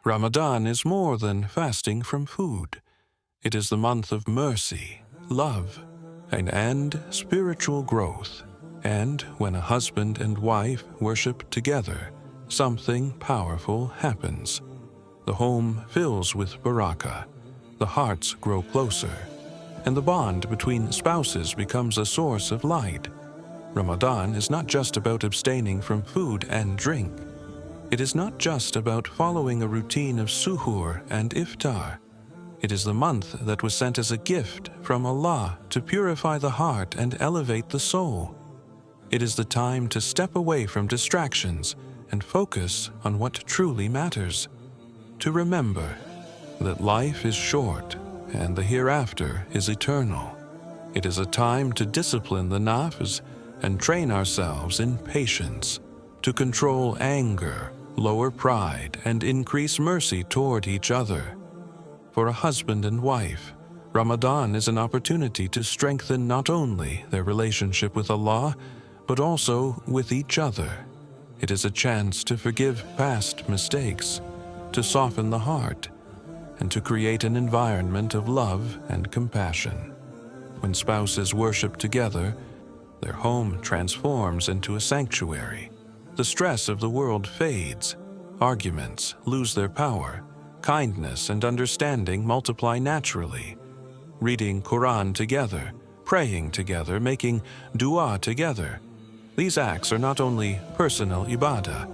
Ramadan is more than fasting from food. It is the month of mercy, love, and spiritual growth. And when a husband and wife worship together, something powerful happens. The home fills with Barakah, the hearts grow closer, and the bond between spouses becomes a source of light. Ramadan is not just about abstaining from food and drink. It is not just about following a routine of suhoor and iftar. It is the month that was sent as a gift from Allah to purify the heart and elevate the soul. It is the time to step away from distractions and focus on what truly matters. To remember that life is short and the hereafter is eternal. It is a time to discipline the nafs and train ourselves in patience, to control anger, lower pride, and increase mercy toward each other. For a husband and wife, Ramadan is an opportunity to strengthen not only their relationship with Allah, but also with each other. It is a chance to forgive past mistakes, to soften the heart, and to create an environment of love and compassion. When spouses worship together, their home transforms into a sanctuary. The stress of the world fades, arguments lose their power, kindness and understanding multiply naturally. Reading Qur'an together, praying together, making dua together. These acts are not only personal ibadah,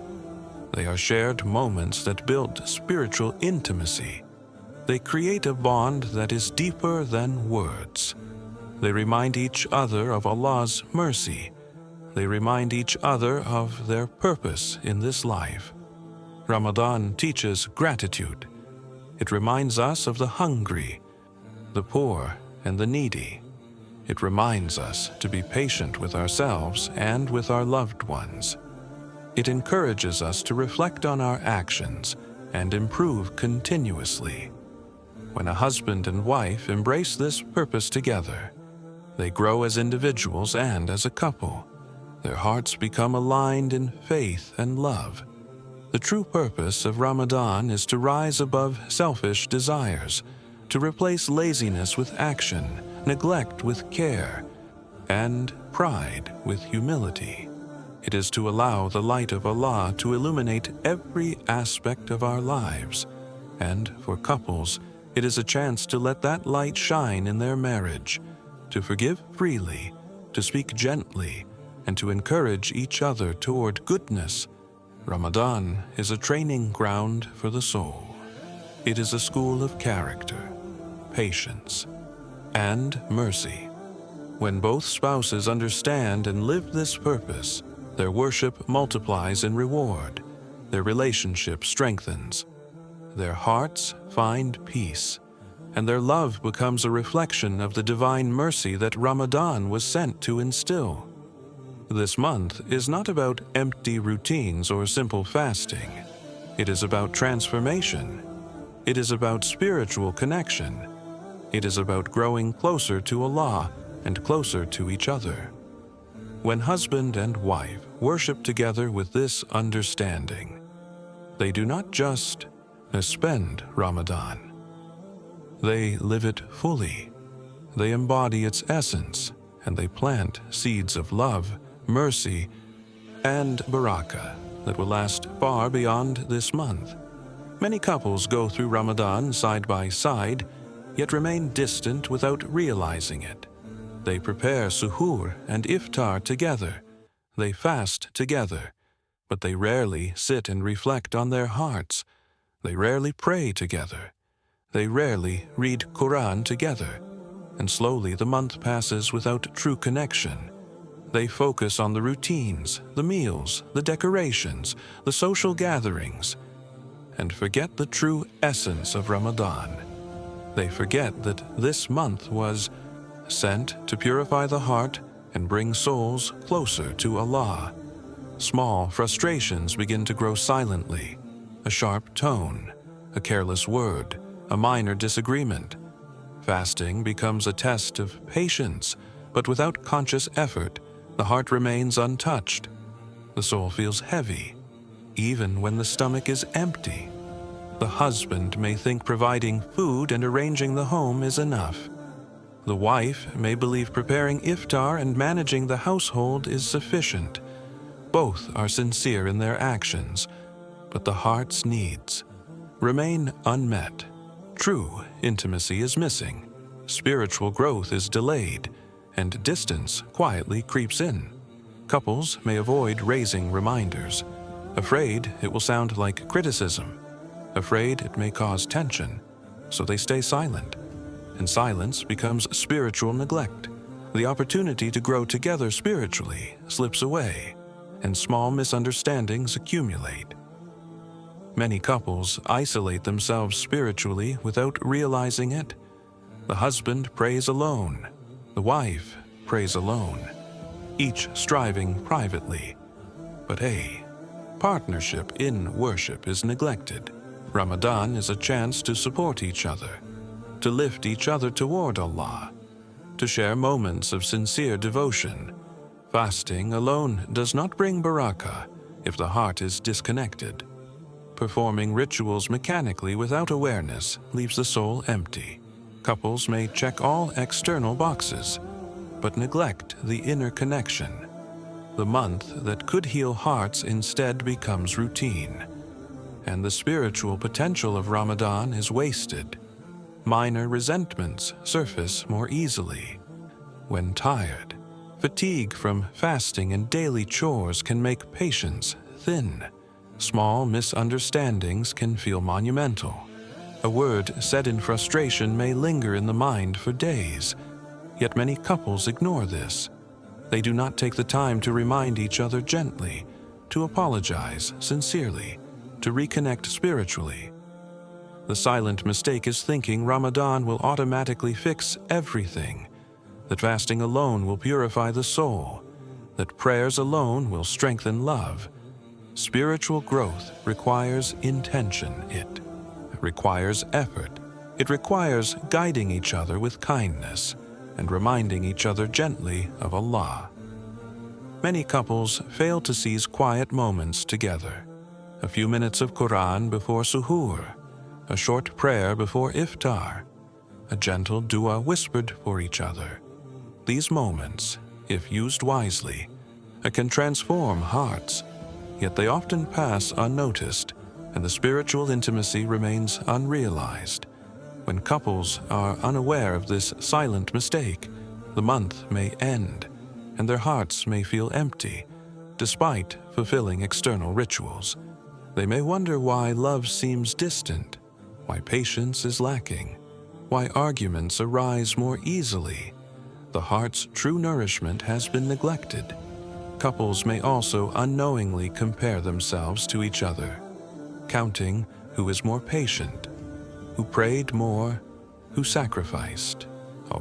they are shared moments that build spiritual intimacy. They create a bond that is deeper than words. They remind each other of Allah's mercy. They remind each other of their purpose in this life. Ramadan teaches gratitude. It reminds us of the hungry, the poor, and the needy. It reminds us to be patient with ourselves and with our loved ones. It encourages us to reflect on our actions and improve continuously. When a husband and wife embrace this purpose together, they grow as individuals and as a couple. Their hearts become aligned in faith and love. The true purpose of Ramadan is to rise above selfish desires, to replace laziness with action, neglect with care, and pride with humility. It is to allow the light of Allah to illuminate every aspect of our lives. And for couples, it is a chance to let that light shine in their marriage, to forgive freely, to speak gently, and to encourage each other toward goodness. Ramadan is a training ground for the soul. It is a school of character, patience, and mercy. When both spouses understand and live this purpose, their worship multiplies in reward, their relationship strengthens, their hearts find peace, and their love becomes a reflection of the divine mercy that Ramadan was sent to instill. This month is not about empty routines or simple fasting. It is about transformation. It is about spiritual connection. It is about growing closer to Allah and closer to each other. When husband and wife worship together with this understanding, they do not just spend Ramadan. They live it fully. They embody its essence, and they plant seeds of love, mercy, and barakah that will last far beyond this month. Many couples go through Ramadan side by side, yet remain distant without realizing it. They prepare suhoor and iftar together. They fast together, but they rarely sit and reflect on their hearts. They rarely pray together. They rarely read Qur'an together, and slowly the month passes without true connection. They focus on the routines, the meals, the decorations, the social gatherings, and forget the true essence of Ramadan. They forget that this month was sent to purify the heart and bring souls closer to Allah. Small frustrations begin to grow silently. A sharp tone, a careless word, a minor disagreement. Fasting becomes a test of patience, but without conscious effort, the heart remains untouched. The soul feels heavy, even when the stomach is empty. The husband may think providing food and arranging the home is enough. The wife may believe preparing iftar and managing the household is sufficient. Both are sincere in their actions, but the heart's needs remain unmet. True intimacy is missing, spiritual growth is delayed, and distance quietly creeps in. Couples may avoid raising reminders, afraid it will sound like criticism, afraid it may cause tension, so they stay silent. And silence becomes spiritual neglect. The opportunity to grow together spiritually slips away, and small misunderstandings accumulate. Many couples isolate themselves spiritually without realizing it. The husband prays alone, the wife prays alone, each striving privately. But partnership in worship is neglected. Ramadan is a chance to support each other, to lift each other toward Allah, to share moments of sincere devotion. Fasting alone does not bring barakah if the heart is disconnected. Performing rituals mechanically without awareness leaves the soul empty. Couples may check all external boxes, but neglect the inner connection. The month that could heal hearts instead becomes routine, and the spiritual potential of Ramadan is wasted. Minor resentments surface more easily. When tired, fatigue from fasting and daily chores can make patience thin. Small misunderstandings can feel monumental. A word said in frustration may linger in the mind for days, yet many couples ignore this. They do not take the time to remind each other gently, to apologize sincerely, to reconnect spiritually. The silent mistake is thinking Ramadan will automatically fix everything, that fasting alone will purify the soul, that prayers alone will strengthen love. Spiritual growth requires intention. It requires effort. It requires guiding each other with kindness and reminding each other gently of Allah. Many couples fail to seize quiet moments together. A few minutes of Qur'an before suhoor, a short prayer before iftar, a gentle dua whispered for each other. These moments, if used wisely, can transform hearts, yet they often pass unnoticed, and the spiritual intimacy remains unrealized. When couples are unaware of this silent mistake, the month may end, and their hearts may feel empty, despite fulfilling external rituals. They may wonder why love seems distant, why patience is lacking, why arguments arise more easily. The heart's true nourishment has been neglected. Couples may also unknowingly compare themselves to each other, counting who is more patient, who prayed more, who sacrificed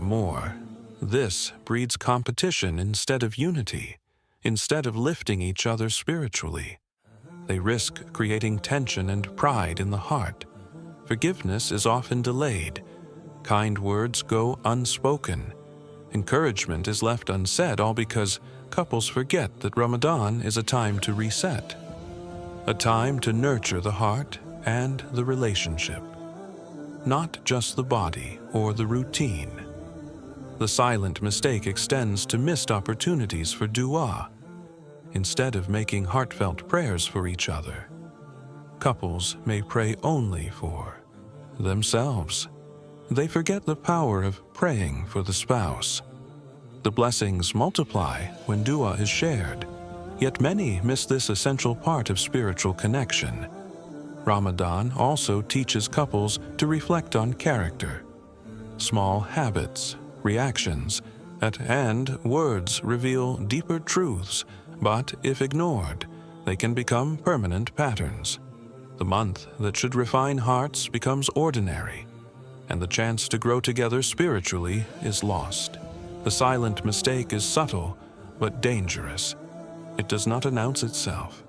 more. This breeds competition instead of unity, instead of lifting each other spiritually. They risk creating tension and pride in the heart. Forgiveness is often delayed. Kind words go unspoken. Encouragement is left unsaid, all because couples forget that Ramadan is a time to reset, a time to nurture the heart and the relationship, not just the body or the routine. The silent mistake extends to missed opportunities for dua. Instead of making heartfelt prayers for each other, couples may pray only for themselves. They forget the power of praying for the spouse. The blessings multiply when dua is shared, yet many miss this essential part of spiritual connection. Ramadan also teaches couples to reflect on character. Small habits, reactions, and words reveal deeper truths, but if ignored, they can become permanent patterns. The month that should refine hearts becomes ordinary, and the chance to grow together spiritually is lost. The silent mistake is subtle but dangerous. It does not announce itself.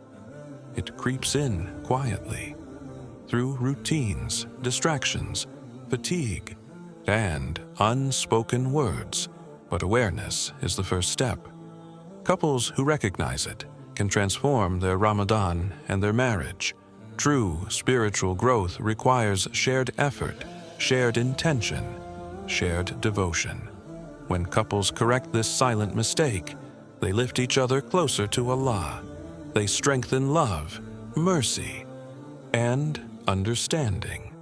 It creeps in quietly, through routines, distractions, fatigue, and unspoken words. But awareness is the first step. Couples who recognize it can transform their Ramadan and their marriage. True spiritual growth requires shared effort, shared intention, shared devotion. When couples correct this silent mistake, they lift each other closer to Allah. They strengthen love, mercy, and understanding.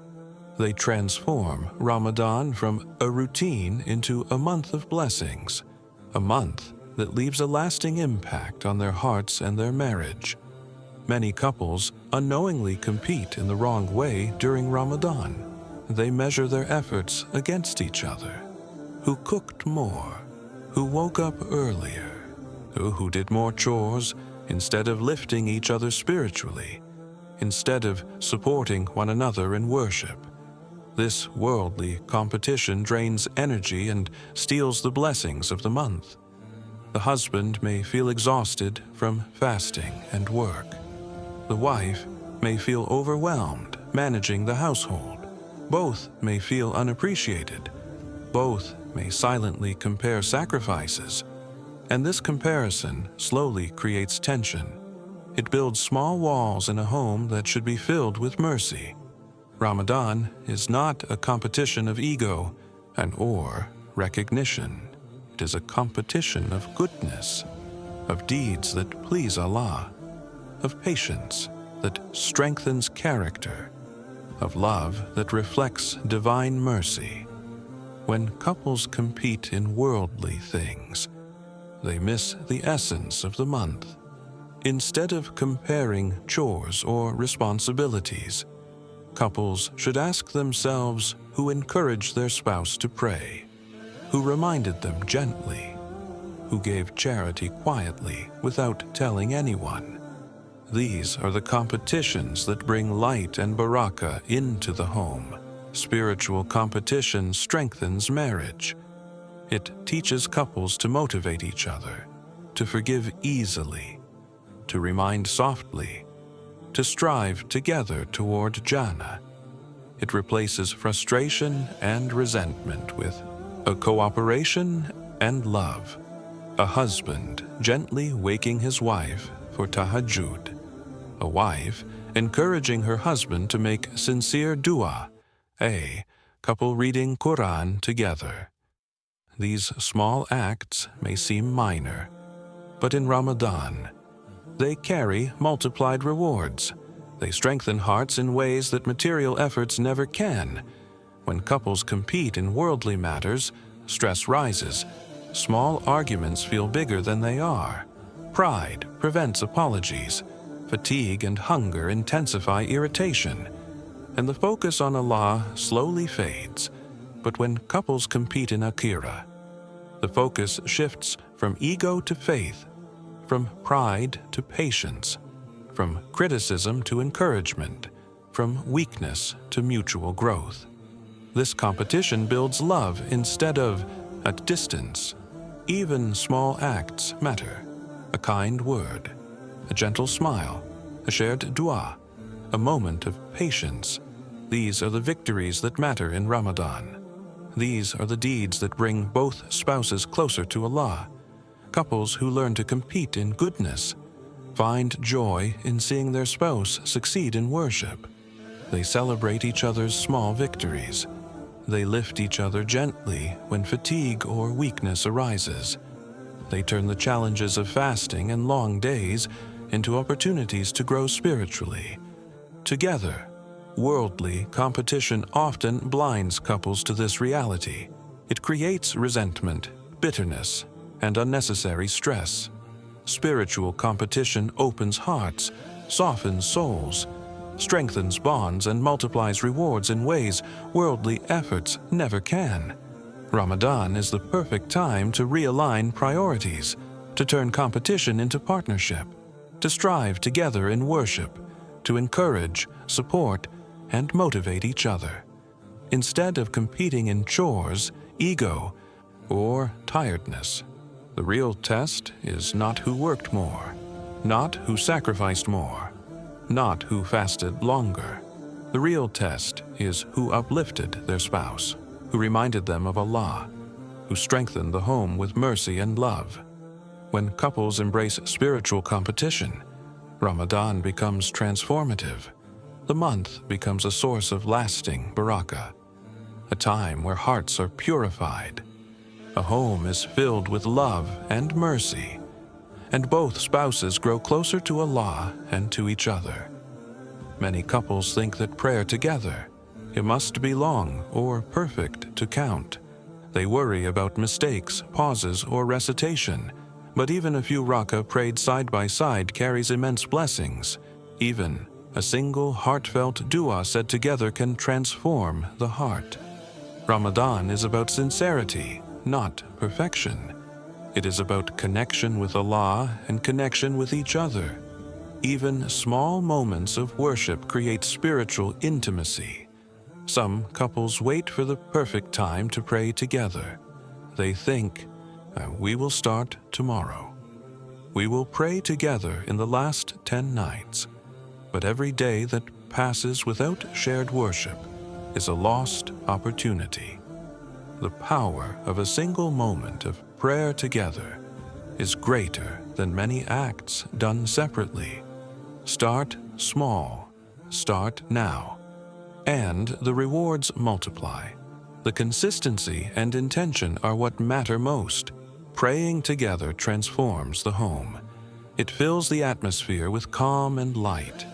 They transform Ramadan from a routine into a month of blessings, a month that leaves a lasting impact on their hearts and their marriage. Many couples unknowingly compete in the wrong way during Ramadan. They measure their efforts against each other. Who cooked more? Who woke up earlier? Who did more chores instead of lifting each other spiritually, instead of supporting one another in worship? This worldly competition drains energy and steals the blessings of the month. The husband may feel exhausted from fasting and work. The wife may feel overwhelmed managing the household. Both may feel unappreciated. Both may silently compare sacrifices. And this comparison slowly creates tension. It builds small walls in a home that should be filled with mercy. Ramadan is not a competition of ego or recognition. It is a competition of goodness, of deeds that please Allah, of patience that strengthens character, of love that reflects divine mercy. When couples compete in worldly things, they miss the essence of the month. Instead of comparing chores or responsibilities, couples should ask themselves who encouraged their spouse to pray, who reminded them gently, who gave charity quietly without telling anyone. These are the competitions that bring light and barakah into the home. Spiritual competition strengthens marriage. It teaches couples to motivate each other, to forgive easily, to remind softly, to strive together toward Jannah. It replaces frustration and resentment with a cooperation and love. A husband gently waking his wife for tahajjud. A wife encouraging her husband to make sincere dua. A couple reading Qur'an together. These small acts may seem minor, but in Ramadan, they carry multiplied rewards. They strengthen hearts in ways that material efforts never can. When couples compete in worldly matters, stress rises. Small arguments feel bigger than they are. Pride prevents apologies. Fatigue and hunger intensify irritation. And the focus on Allah slowly fades. But when couples compete in Akhirah, the focus shifts from ego to faith, from pride to patience, from criticism to encouragement, from weakness to mutual growth. This competition builds love instead of at distance. Even small acts matter. A kind word, a gentle smile, a shared dua, a moment of patience. These are the victories that matter in Ramadan. These are the deeds that bring both spouses closer to Allah. Couples who learn to compete in goodness find joy in seeing their spouse succeed in worship. They celebrate each other's small victories. They lift each other gently when fatigue or weakness arises. They turn the challenges of fasting and long days into opportunities to grow spiritually. Together, worldly competition often blinds couples to this reality. It creates resentment, bitterness, and unnecessary stress. Spiritual competition opens hearts, softens souls, strengthens bonds, and multiplies rewards in ways worldly efforts never can. Ramadan is the perfect time to realign priorities, to turn competition into partnership, to strive together in worship, to encourage, support, and motivate each other. Instead of competing in chores, ego, or tiredness, the real test is not who worked more, not who sacrificed more, not who fasted longer. The real test is who uplifted their spouse, who reminded them of Allah, who strengthened the home with mercy and love. When couples embrace spiritual competition, Ramadan becomes transformative. the month becomes a source of lasting barakah, a time where hearts are purified, a home is filled with love and mercy, and both spouses grow closer to Allah and to each other. Many couples think that prayer together, it must be long or perfect to count. They worry about mistakes, pauses, or recitation, but even a few rakah prayed side by side carries immense blessings. Even a single heartfelt dua said together can transform the heart. Ramadan is about sincerity, not perfection. It is about connection with Allah and connection with each other. Even small moments of worship create spiritual intimacy. Some couples wait for the perfect time to pray together. They think, we will start tomorrow. We will pray together in the last 10 nights. But every day that passes without shared worship is a lost opportunity. The power of a single moment of prayer together is greater than many acts done separately. Start small, start now, and the rewards multiply. The consistency and intention are what matter most. Praying together transforms the home. It fills the atmosphere with calm and light.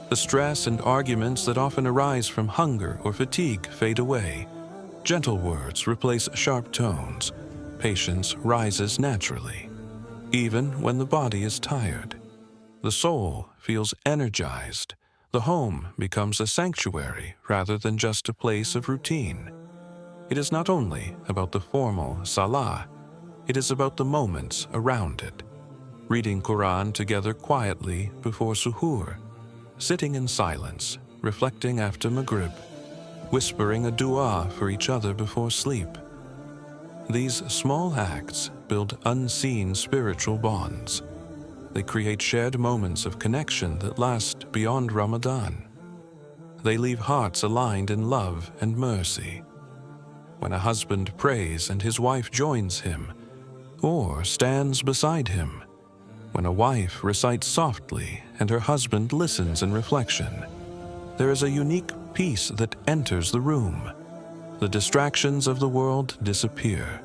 The stress and arguments that often arise from hunger or fatigue fade away. Gentle words replace sharp tones. Patience rises naturally. Even when the body is tired, the soul feels energized. The home becomes a sanctuary rather than just a place of routine. It is not only about the formal salah, it is about the moments around it. Reading Qur'an together quietly before suhoor, sitting in silence, reflecting after maghrib, whispering a dua for each other before sleep. These small acts build unseen spiritual bonds. They create shared moments of connection that last beyond Ramadan. They leave hearts aligned in love and mercy. When a husband prays and his wife joins him, or stands beside him, when a wife recites softly and her husband listens in reflection, there is a unique peace that enters the room. The distractions of the world disappear.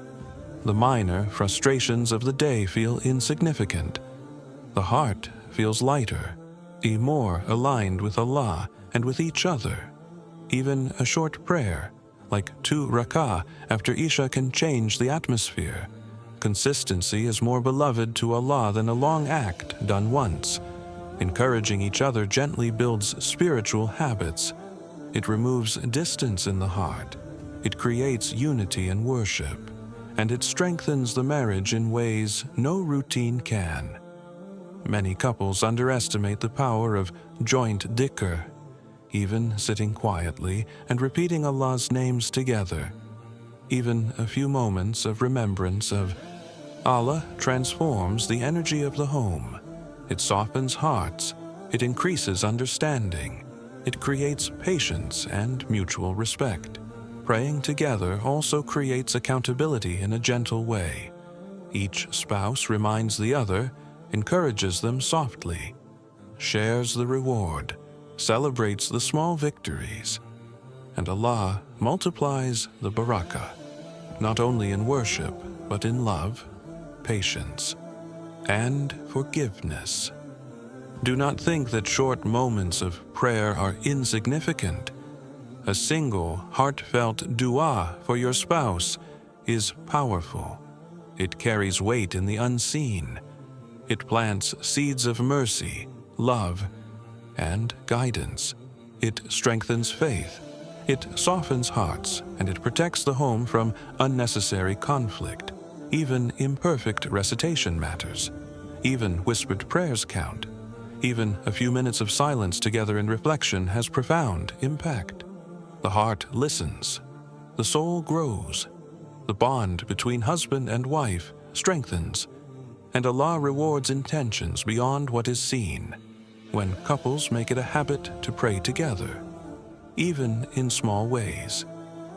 The minor frustrations of the day feel insignificant. The heart feels lighter, more aligned with Allah and with each other. Even a short prayer, like 2 rakah after Isha, can change the atmosphere. Consistency is more beloved to Allah than a long act done once. Encouraging each other gently builds spiritual habits. It removes distance in the heart. It creates unity in worship. And it strengthens the marriage in ways no routine can. Many couples underestimate the power of joint dhikr, even sitting quietly and repeating Allah's names together. Even a few moments of remembrance of Allah transforms the energy of the home. It softens hearts, it increases understanding, it creates patience and mutual respect. Praying together also creates accountability in a gentle way. Each spouse reminds the other, encourages them softly, shares the reward, celebrates the small victories, and Allah multiplies the barakah, not only in worship, but in love, patience, and forgiveness. Do not think that short moments of prayer are insignificant. A single heartfelt dua for your spouse is powerful. It carries weight in the unseen. It plants seeds of mercy, love, and guidance. It strengthens faith. It softens hearts, and it protects the home from unnecessary conflict. Even imperfect recitation matters. Even whispered prayers count. Even a few minutes of silence together in reflection has profound impact. The heart listens. The soul grows. The bond between husband and wife strengthens. And Allah rewards intentions beyond what is seen when couples make it a habit to pray together, even in small ways.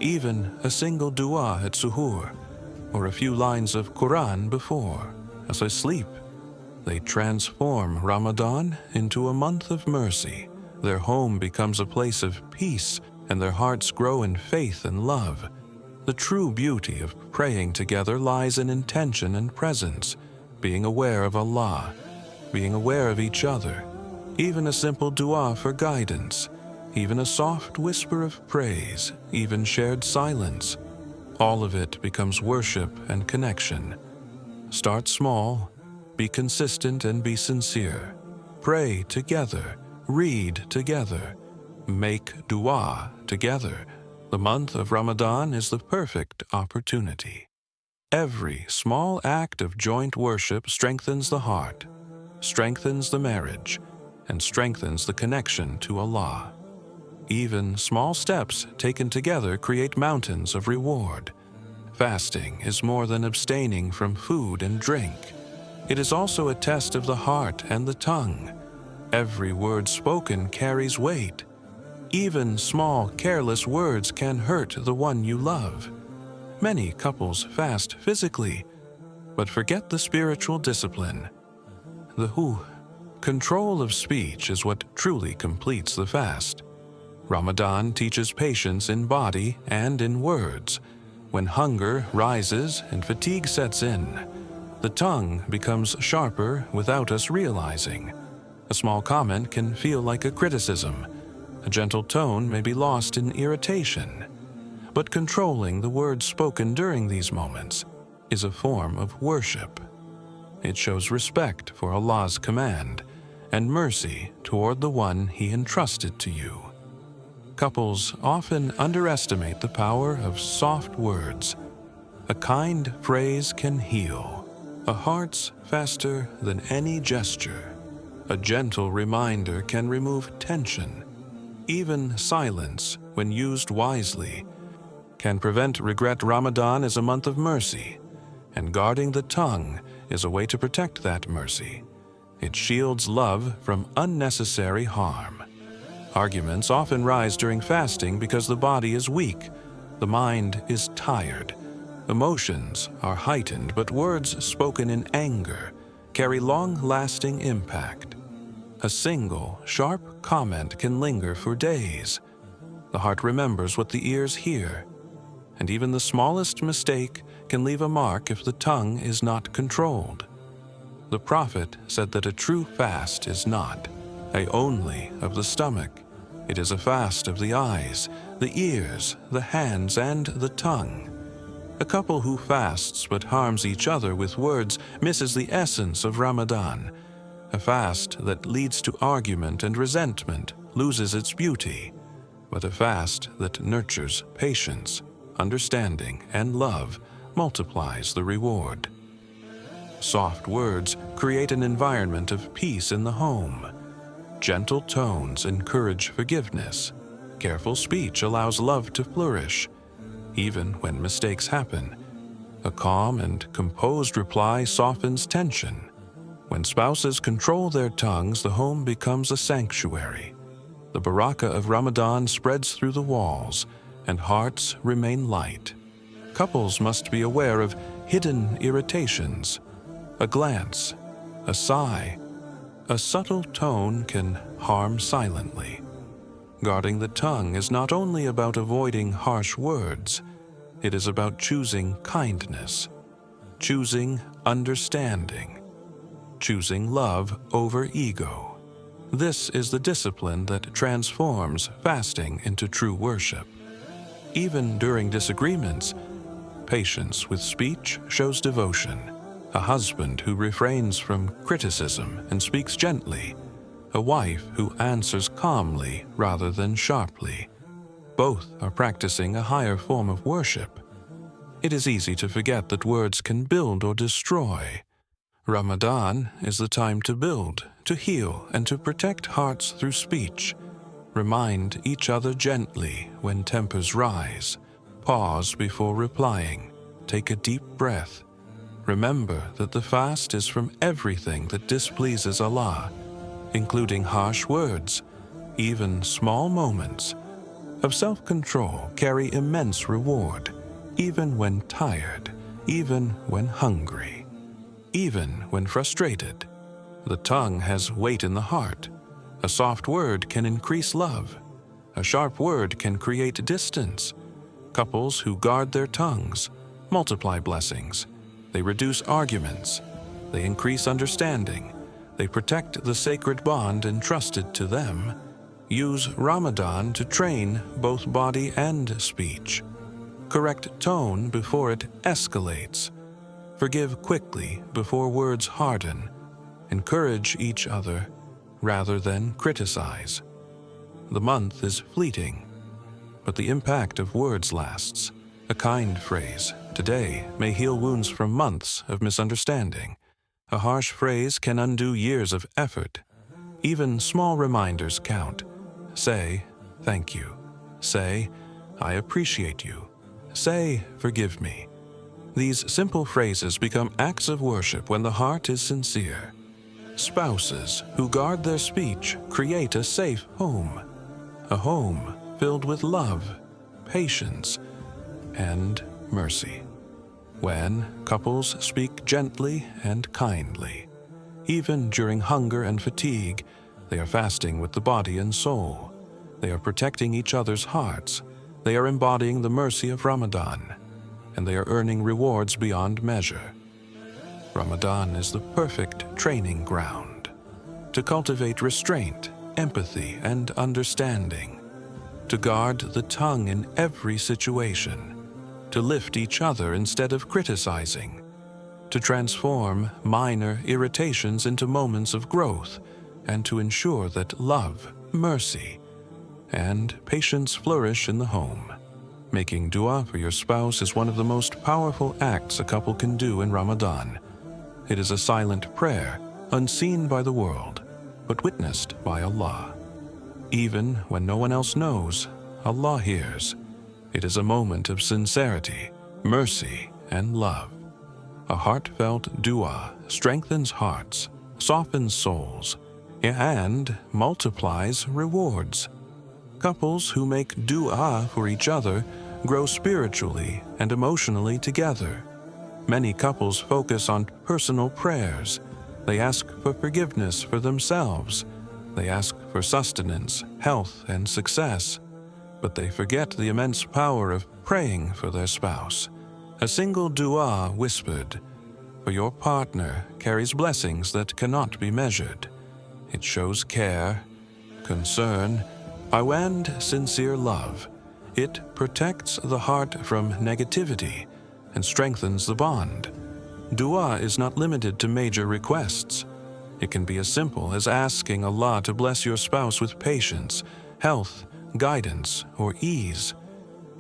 Even a single dua at suhoor, or a few lines of Qur'an before, as I sleep. They transform Ramadan into a month of mercy, their home becomes a place of peace and their hearts grow in faith and love. The true beauty of praying together lies in intention and presence, being aware of Allah, being aware of each other, even a simple dua for guidance, even a soft whisper of praise, even shared silence. All of it becomes worship and connection. Start small, be consistent and be sincere. Pray together, read together, make dua together. The month of Ramadan is the perfect opportunity. Every small act of joint worship strengthens the heart, strengthens the marriage, and strengthens the connection to Allah. Even small steps taken together create mountains of reward. Fasting is more than abstaining from food and drink. It is also a test of the heart and the tongue. Every word spoken carries weight. Even small, careless words can hurt the one you love. Many couples fast physically, but forget the spiritual discipline. The control of speech is what truly completes the fast. Ramadan teaches patience in body and in words. When hunger rises and fatigue sets in, the tongue becomes sharper without us realizing. A small comment can feel like a criticism. A gentle tone may be lost in irritation. But controlling the words spoken during these moments is a form of worship. It shows respect for Allah's command and mercy toward the one He entrusted to you. Couples often underestimate the power of soft words. A kind phrase can heal. A heart's faster than any gesture. A gentle reminder can remove tension. Even silence, when used wisely, can prevent regret. Ramadan is a month of mercy, and guarding the tongue is a way to protect that mercy. It shields love from unnecessary harm. Arguments often rise during fasting because the body is weak, the mind is tired. Emotions are heightened, but words spoken in anger carry long-lasting impact. A single, sharp comment can linger for days. The heart remembers what the ears hear, and even the smallest mistake can leave a mark if the tongue is not controlled. The Prophet said that a true fast is not only of the stomach. It is a fast of the eyes, the ears, the hands, and the tongue. A couple who fasts but harms each other with words misses the essence of Ramadan. A fast that leads to argument and resentment loses its beauty, but a fast that nurtures patience, understanding, and love multiplies the reward. Soft words create an environment of peace in the home. Gentle tones encourage forgiveness. Careful speech allows love to flourish, even when mistakes happen. A calm and composed reply softens tension. When spouses control their tongues, the home becomes a sanctuary. The Barakah of Ramadan spreads through the walls, and hearts remain light. Couples must be aware of hidden irritations. A glance, a sigh, a subtle tone can harm silently. Guarding the tongue is not only about avoiding harsh words, it is about choosing kindness, choosing understanding, choosing love over ego. This is the discipline that transforms fasting into true worship. Even during disagreements, patience with speech shows devotion. A husband who refrains from criticism and speaks gently. A wife who answers calmly rather than sharply. Both are practicing a higher form of worship. It is easy to forget that words can build or destroy. Ramadan is the time to build, to heal, and to protect hearts through speech. Remind each other gently when tempers rise. Pause before replying. Take a deep breath. Remember that the fast is from everything that displeases Allah, including harsh words. Even small moments of self-control carry immense reward, even when tired, even when hungry, even when frustrated. The tongue has weight in the heart. A soft word can increase love. A sharp word can create distance. Couples who guard their tongues multiply blessings. They reduce arguments. They increase understanding. They protect the sacred bond entrusted to them. Use Ramadan to train both body and speech. Correct tone before it escalates. Forgive quickly before words harden. Encourage each other rather than criticize. The month is fleeting, but the impact of words lasts. A kind phrase today may heal wounds from months of misunderstanding. A harsh phrase can undo years of effort. Even small reminders count. Say, thank you. Say, I appreciate you. Say, forgive me. These simple phrases become acts of worship when the heart is sincere. Spouses who guard their speech create a safe home. A home filled with love, patience, and mercy. When couples speak gently and kindly, even during hunger and fatigue, they are fasting with the body and soul. They are protecting each other's hearts. They are embodying the mercy of Ramadan, and they are earning rewards beyond measure. Ramadan is the perfect training ground to cultivate restraint, empathy, and understanding, to guard the tongue in every situation, to lift each other instead of criticizing, to transform minor irritations into moments of growth, and to ensure that love, mercy, and patience flourish in the home. Making dua for your spouse is one of the most powerful acts a couple can do in Ramadan. It is a silent prayer, unseen by the world, but witnessed by Allah. Even when no one else knows, Allah hears. It is a moment of sincerity, mercy, and love. A heartfelt dua strengthens hearts, softens souls, and multiplies rewards. Couples who make dua for each other grow spiritually and emotionally together. Many couples focus on personal prayers. They ask for forgiveness for themselves. They ask for sustenance, health, and success. But they forget the immense power of praying for their spouse. A single dua whispered for your partner carries blessings that cannot be measured. It shows care, concern, and sincere love. It protects the heart from negativity and strengthens the bond. Dua is not limited to major requests. It can be as simple as asking Allah to bless your spouse with patience, health, guidance, or ease.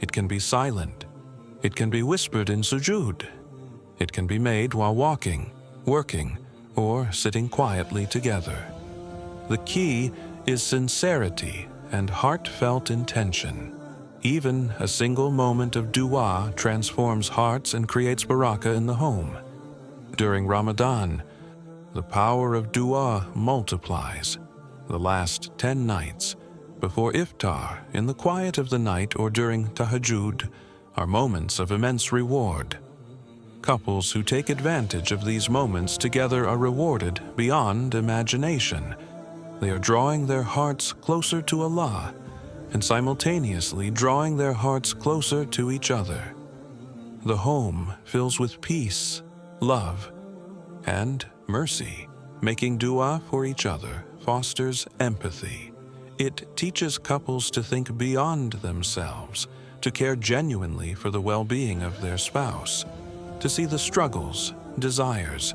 It can be silent. It can be whispered in sujood. It can be made while walking, working, or sitting quietly together. The key is sincerity and heartfelt intention. Even a single moment of dua transforms hearts and creates barakah in the home. During Ramadan, the power of dua multiplies. The last 10 nights, before iftar, in the quiet of the night, or during tahajjud, are moments of immense reward. Couples who take advantage of these moments together are rewarded beyond imagination. They are drawing their hearts closer to Allah and simultaneously drawing their hearts closer to each other. The home fills with peace, love, and mercy. Making dua for each other fosters empathy. It teaches couples to think beyond themselves, to care genuinely for the well-being of their spouse, to see the struggles, desires,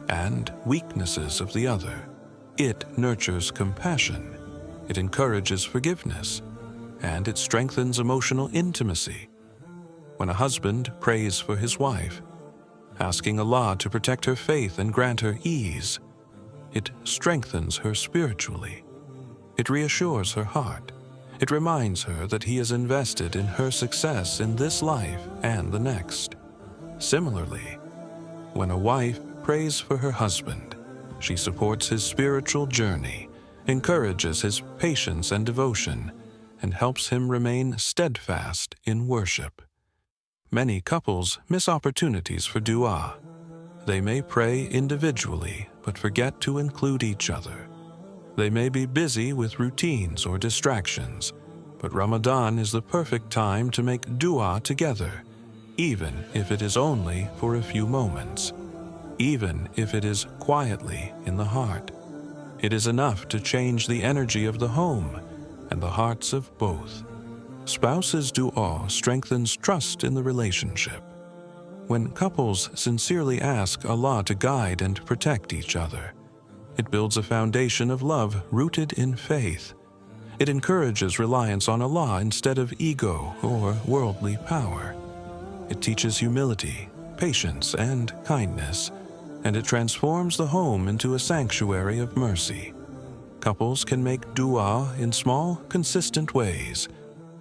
and weaknesses of the other. It nurtures compassion, it encourages forgiveness, and it strengthens emotional intimacy. When a husband prays for his wife, asking Allah to protect her faith and grant her ease, it strengthens her spiritually. It reassures her heart. It reminds her that he is invested in her success in this life and the next. Similarly, when a wife prays for her husband, she supports his spiritual journey, encourages his patience and devotion, and helps him remain steadfast in worship. Many couples miss opportunities for dua. They may pray individually, but forget to include each other. They may be busy with routines or distractions, but Ramadan is the perfect time to make dua together, even if it is only for a few moments, even if it is quietly in the heart. It is enough to change the energy of the home and the hearts of both. Spouses' dua strengthens trust in the relationship. When couples sincerely ask Allah to guide and protect each other, it builds a foundation of love rooted in faith. It encourages reliance on Allah instead of ego or worldly power. It teaches humility, patience, and kindness, and it transforms the home into a sanctuary of mercy. Couples can make dua in small, consistent ways,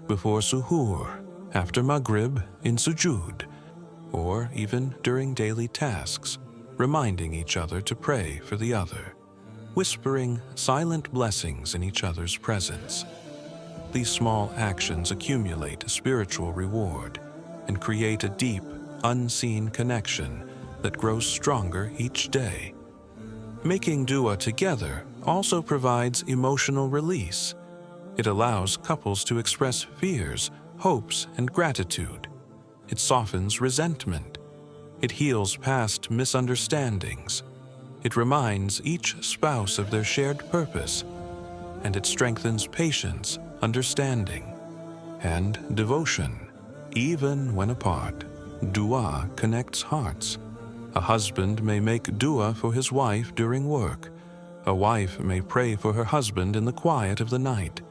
before suhoor, after maghrib, in sujood, or even during daily tasks, reminding each other to pray for the other, whispering silent blessings in each other's presence. These small actions accumulate spiritual reward and create a deep, unseen connection that grows stronger each day. Making dua together also provides emotional release. It allows couples to express fears, hopes, and gratitude. It softens resentment. It heals past misunderstandings. It reminds each spouse of their shared purpose, and it strengthens patience, understanding, and devotion, even when apart. Dua connects hearts. A husband may make dua for his wife during work. A wife may pray for her husband in the quiet of the night.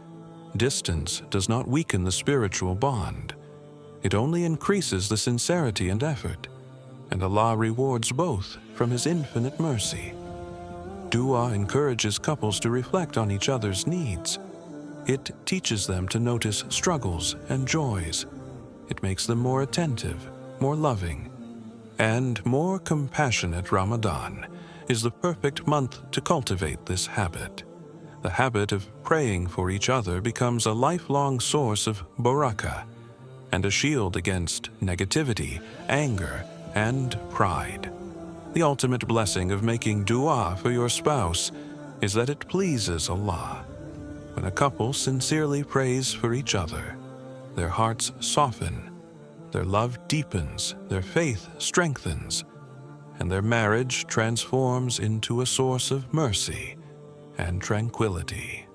Distance does not weaken the spiritual bond. It only increases the sincerity and effort, and Allah rewards both from His infinite mercy. Dua encourages couples to reflect on each other's needs. It teaches them to notice struggles and joys. It makes them more attentive, more loving, and more compassionate. Ramadan is the perfect month to cultivate this habit. The habit of praying for each other becomes a lifelong source of barakah and a shield against negativity, anger, and pride. The ultimate blessing of making dua for your spouse is that it pleases Allah. When a couple sincerely prays for each other, their hearts soften, their love deepens, their faith strengthens, and their marriage transforms into a source of mercy and tranquility.